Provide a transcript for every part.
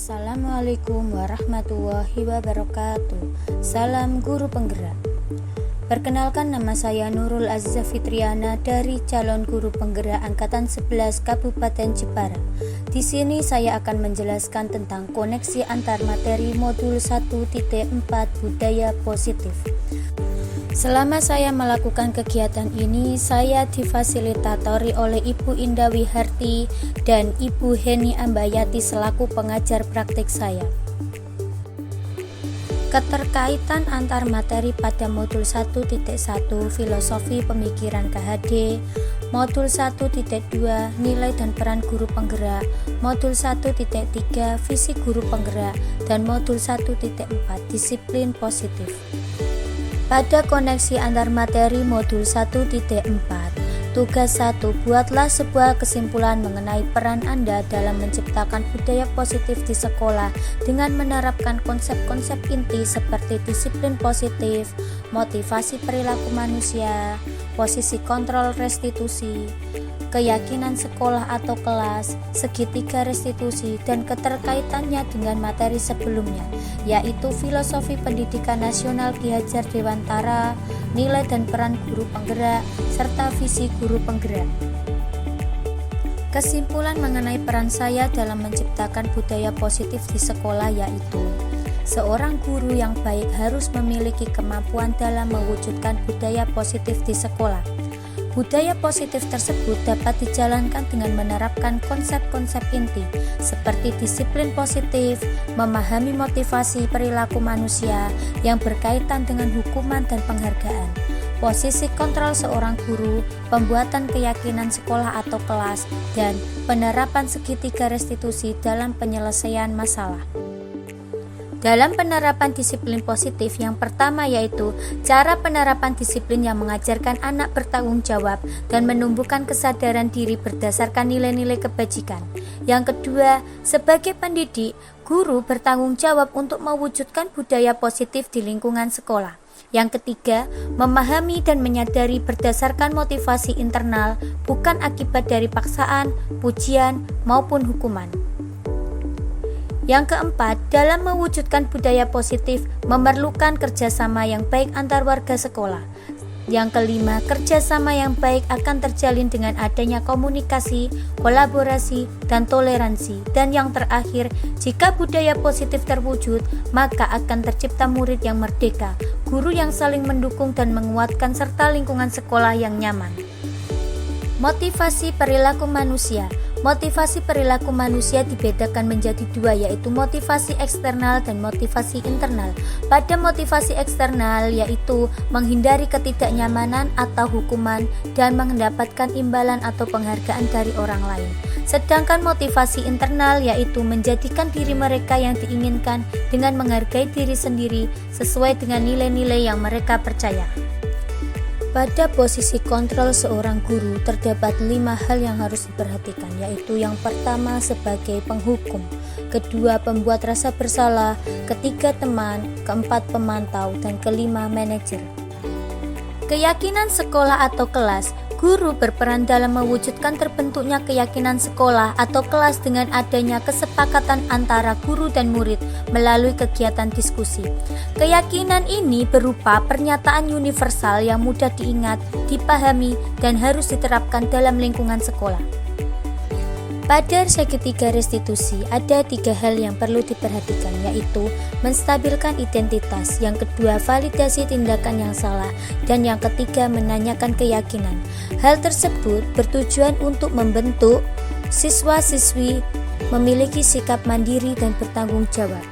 Assalamualaikum warahmatullahi wabarakatuh. Salam guru penggerak. Perkenalkan, nama saya Nurul Azizah Fitriana dari calon guru penggerak angkatan 11 Kabupaten Jepara. Di sini saya akan menjelaskan tentang koneksi antar materi modul 1.4 budaya positif. Selama saya melakukan kegiatan ini, saya difasilitatori oleh Ibu Indah Wiharti dan Ibu Heni Ambayati selaku pengajar praktik saya. Keterkaitan antar materi pada modul 1.1 Filosofi Pemikiran KHD, modul 1.2 Nilai dan Peran Guru Penggerak, modul 1.3 Visi Guru Penggerak, dan modul 1.4 Disiplin Positif. Pada koneksi antar materi modul 1.4, tugas 1, buatlah sebuah kesimpulan mengenai peran Anda dalam menciptakan budaya positif di sekolah dengan menerapkan konsep-konsep inti seperti disiplin positif, motivasi perilaku manusia, posisi kontrol restitusi, keyakinan sekolah atau kelas, segitiga restitusi, dan keterkaitannya dengan materi sebelumnya, yaitu filosofi pendidikan nasional Ki Hajar Dewantara, nilai dan peran guru penggerak, serta visi guru penggerak. Kesimpulan mengenai peran saya dalam menciptakan budaya positif di sekolah yaitu seorang guru yang baik harus memiliki kemampuan dalam mewujudkan budaya positif di sekolah. Budaya positif tersebut dapat dijalankan dengan menerapkan konsep-konsep inti seperti disiplin positif, memahami motivasi perilaku manusia yang berkaitan dengan hukuman dan penghargaan, posisi kontrol seorang guru, pembuatan keyakinan sekolah atau kelas, dan penerapan segitiga restitusi dalam penyelesaian masalah. Dalam penerapan disiplin positif, yang pertama yaitu cara penerapan disiplin yang mengajarkan anak bertanggung jawab dan menumbuhkan kesadaran diri berdasarkan nilai-nilai kebajikan. Yang kedua, sebagai pendidik, guru bertanggung jawab untuk mewujudkan budaya positif di lingkungan sekolah. Yang ketiga, memahami dan menyadari berdasarkan motivasi internal, bukan akibat dari paksaan, pujian, maupun hukuman. Yang keempat, dalam mewujudkan budaya positif memerlukan kerjasama yang baik antar warga sekolah. Yang kelima, kerjasama yang baik akan terjalin dengan adanya komunikasi, kolaborasi, dan toleransi. Dan yang terakhir, jika budaya positif terwujud, maka akan tercipta murid yang merdeka, guru yang saling mendukung dan menguatkan, serta lingkungan sekolah yang nyaman. Motivasi perilaku manusia. Motivasi perilaku manusia dibedakan menjadi dua, yaitu motivasi eksternal dan motivasi internal. Pada motivasi eksternal yaitu menghindari ketidaknyamanan atau hukuman dan mendapatkan imbalan atau penghargaan dari orang lain. Sedangkan motivasi internal yaitu menjadikan diri mereka yang diinginkan dengan menghargai diri sendiri sesuai dengan nilai-nilai yang mereka percaya. Pada posisi kontrol seorang guru terdapat 5 hal yang harus diperhatikan, yaitu yang pertama sebagai penghukum, kedua pembuat rasa bersalah, ketiga teman, keempat pemantau, dan kelima manajer. Keyakinan sekolah atau kelas. Guru berperan dalam mewujudkan terbentuknya keyakinan sekolah atau kelas dengan adanya kesepakatan antara guru dan murid melalui kegiatan diskusi. Keyakinan ini berupa pernyataan universal yang mudah diingat, dipahami, dan harus diterapkan dalam lingkungan sekolah. Pada segitiga restitusi ada 3 hal yang perlu diperhatikan, yaitu menstabilkan identitas, yang kedua validasi tindakan yang salah, dan yang ketiga menanyakan keyakinan. Hal tersebut bertujuan untuk membentuk siswa-siswi memiliki sikap mandiri dan bertanggung jawab.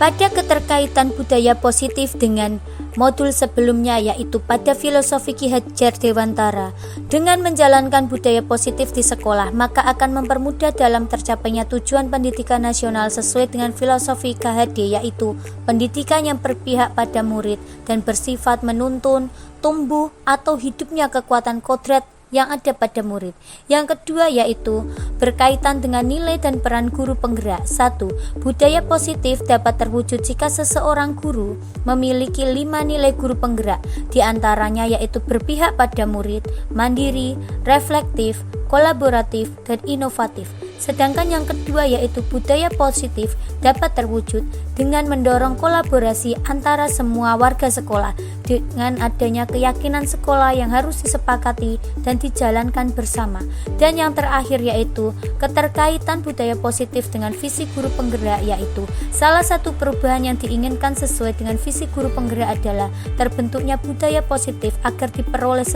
Pada keterkaitan budaya positif dengan modul sebelumnya yaitu pada filosofi Ki Hajar Dewantara, dengan menjalankan budaya positif di sekolah maka akan mempermudah dalam tercapainya tujuan pendidikan nasional sesuai dengan filosofi KHD, yaitu pendidikan yang berpihak pada murid dan bersifat menuntun, tumbuh atau hidupnya kekuatan kodrat yang ada pada murid. Yang kedua yaitu berkaitan dengan nilai dan peran guru penggerak. 1. Budaya positif dapat terwujud jika seseorang guru memiliki 5 nilai guru penggerak, di antaranya yaitu berpihak pada murid, mandiri, reflektif, kolaboratif, dan inovatif. Sedangkan yang kedua yaitu budaya positif dapat terwujud dengan mendorong kolaborasi antara semua warga sekolah dengan adanya keyakinan sekolah yang harus disepakati dan dijalankan bersama. Dan yang terakhir yaitu keterkaitan budaya positif dengan visi guru penggerak, yaitu salah satu perubahan yang diinginkan sesuai dengan visi guru penggerak adalah terbentuknya budaya positif agar diperoleh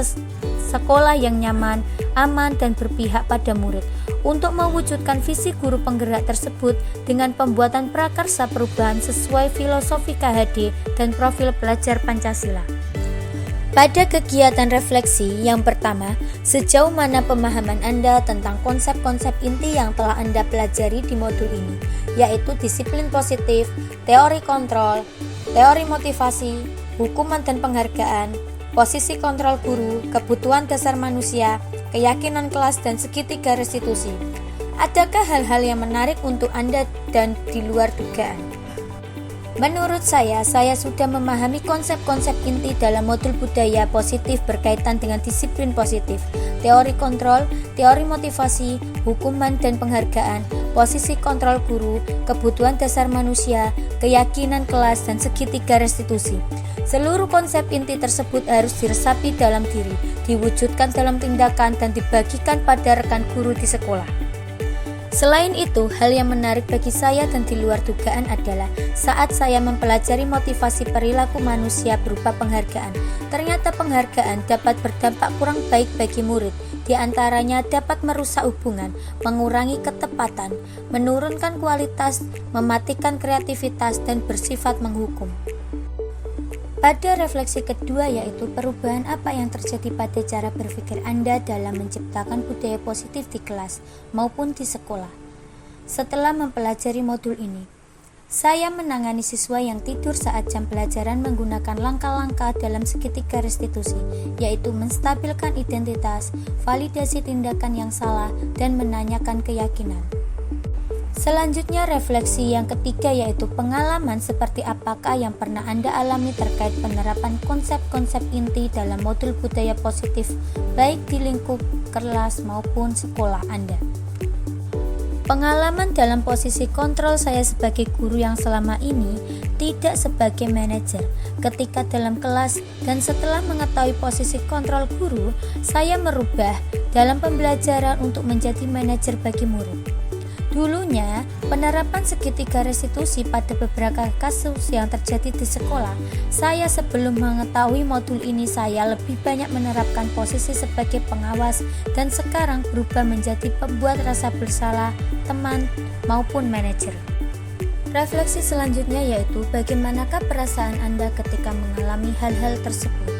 sekolah yang nyaman, aman, dan berpihak pada murid. Untuk mewujudkan visi guru penggerak tersebut dengan pembuatan prakarsa perubahan sesuai filosofi KHD dan profil pelajar Pancasila. Pada kegiatan refleksi yang pertama, sejauh mana pemahaman Anda tentang konsep-konsep inti yang telah Anda pelajari di modul ini, yaitu disiplin positif, teori kontrol, teori motivasi, hukuman dan penghargaan, posisi kontrol guru, kebutuhan dasar manusia, keyakinan kelas, dan segitiga restitusi. Adakah hal-hal yang menarik untuk Anda dan di luar dugaan? Menurut saya sudah memahami konsep-konsep inti dalam modul budaya positif berkaitan dengan disiplin positif, teori kontrol, teori motivasi, hukuman dan penghargaan, posisi kontrol guru, kebutuhan dasar manusia, keyakinan kelas, dan segitiga restitusi. Seluruh konsep inti tersebut harus diresapi dalam diri, diwujudkan dalam tindakan, dan dibagikan pada rekan guru di sekolah. Selain itu, hal yang menarik bagi saya dan di luar dugaan adalah saat saya mempelajari motivasi perilaku manusia berupa penghargaan. Ternyata penghargaan dapat berdampak kurang baik bagi murid. Di antaranya dapat merusak hubungan, mengurangi ketepatan, menurunkan kualitas, mematikan kreativitas, dan bersifat menghukum. Pada refleksi kedua yaitu perubahan apa yang terjadi pada cara berpikir Anda dalam menciptakan budaya positif di kelas maupun di sekolah. Setelah mempelajari modul ini, saya menangani siswa yang tidur saat jam pelajaran menggunakan langkah-langkah dalam segitiga restitusi, yaitu menstabilkan identitas, validasi tindakan yang salah, dan menanyakan keyakinan. Selanjutnya refleksi yang ketiga yaitu pengalaman seperti apakah yang pernah Anda alami terkait penerapan konsep-konsep inti dalam modul budaya positif baik di lingkup kelas maupun sekolah Anda. Pengalaman dalam posisi kontrol saya sebagai guru yang selama ini tidak sebagai manajer. Ketika dalam kelas dan setelah mengetahui posisi kontrol guru, saya merubah dalam pembelajaran untuk menjadi manajer bagi murid. Dulunya, penerapan segitiga restitusi pada beberapa kasus yang terjadi di sekolah, saya sebelum mengetahui modul ini saya lebih banyak menerapkan posisi sebagai pengawas dan sekarang berubah menjadi pembuat rasa bersalah teman maupun manajer. Refleksi selanjutnya yaitu bagaimanakah perasaan Anda ketika mengalami hal-hal tersebut.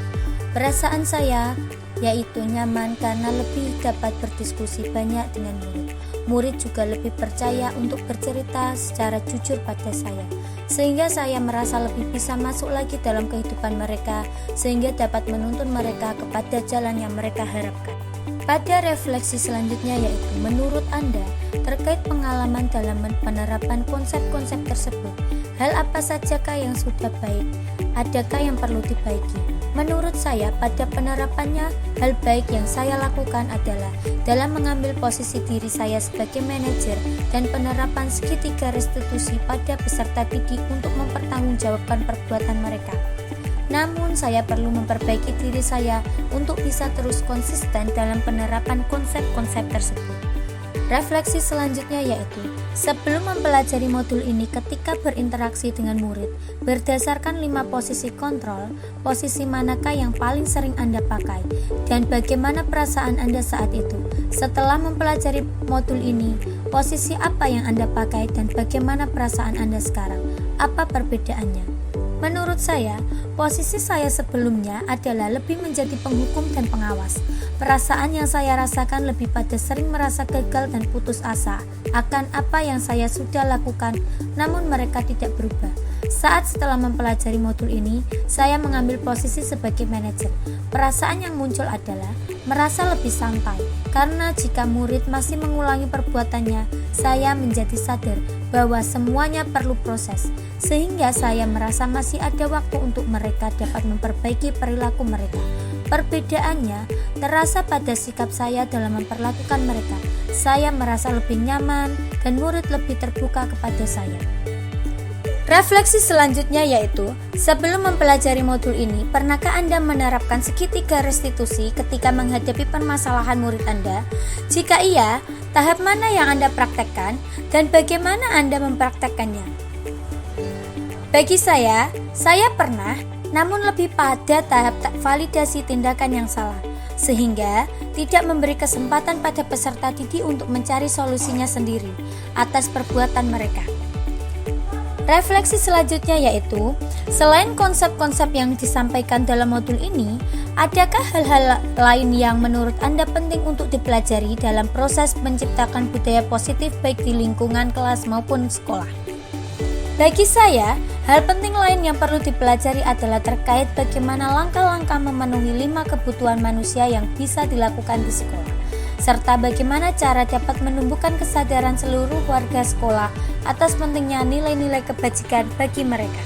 Perasaan saya yaitu nyaman karena lebih dapat berdiskusi banyak dengan murid. Murid juga lebih percaya untuk bercerita secara jujur pada saya, sehingga saya merasa lebih bisa masuk lagi dalam kehidupan mereka, sehingga dapat menuntun mereka kepada jalan yang mereka harapkan. Pada refleksi selanjutnya yaitu menurut Anda terkait pengalaman dalam penerapan konsep-konsep tersebut, hal apa sajakah yang sudah baik? Adakah yang perlu dibaiki? Menurut saya, pada penerapannya, hal baik yang saya lakukan adalah dalam mengambil posisi diri saya sebagai manajer dan penerapan segitiga restitusi pada peserta didik untuk mempertanggungjawabkan perbuatan mereka. Namun, saya perlu memperbaiki diri saya untuk bisa terus konsisten dalam penerapan konsep-konsep tersebut. Refleksi selanjutnya yaitu, sebelum mempelajari modul ini ketika berinteraksi dengan murid, berdasarkan 5 posisi kontrol, posisi manakah yang paling sering Anda pakai, dan bagaimana perasaan Anda saat itu. Setelah mempelajari modul ini, posisi apa yang Anda pakai dan bagaimana perasaan Anda sekarang? Apa perbedaannya? Menurut saya, posisi saya sebelumnya adalah lebih menjadi penghukum dan pengawas. Perasaan yang saya rasakan lebih pada sering merasa gagal dan putus asa akan apa yang saya sudah lakukan, namun mereka tidak berubah. Saat setelah mempelajari modul ini, saya mengambil posisi sebagai manajer. Perasaan yang muncul adalah merasa lebih santai, karena jika murid masih mengulangi perbuatannya, saya menjadi sadar bahwa semuanya perlu proses, sehingga saya merasa masih ada waktu untuk mereka dapat memperbaiki perilaku mereka. Perbedaannya terasa pada sikap saya dalam memperlakukan mereka. Saya merasa lebih nyaman dan murid lebih terbuka kepada saya. Refleksi selanjutnya yaitu, sebelum mempelajari modul ini, pernahkah Anda menerapkan segitiga restitusi ketika menghadapi permasalahan murid Anda? Jika iya, tahap mana yang Anda praktekkan dan bagaimana Anda mempraktekkannya? Bagi saya pernah, namun lebih pada tahap validasi tindakan yang salah, sehingga tidak memberi kesempatan pada peserta didik untuk mencari solusinya sendiri atas perbuatan mereka. Refleksi selanjutnya yaitu, selain konsep-konsep yang disampaikan dalam modul ini, adakah hal-hal lain yang menurut Anda penting untuk dipelajari dalam proses menciptakan budaya positif baik di lingkungan kelas maupun sekolah? Bagi saya, hal penting lain yang perlu dipelajari adalah terkait bagaimana langkah-langkah memenuhi 5 kebutuhan manusia yang bisa dilakukan di sekolah, serta bagaimana cara dapat menumbuhkan kesadaran seluruh warga sekolah atas pentingnya nilai-nilai kebajikan bagi mereka.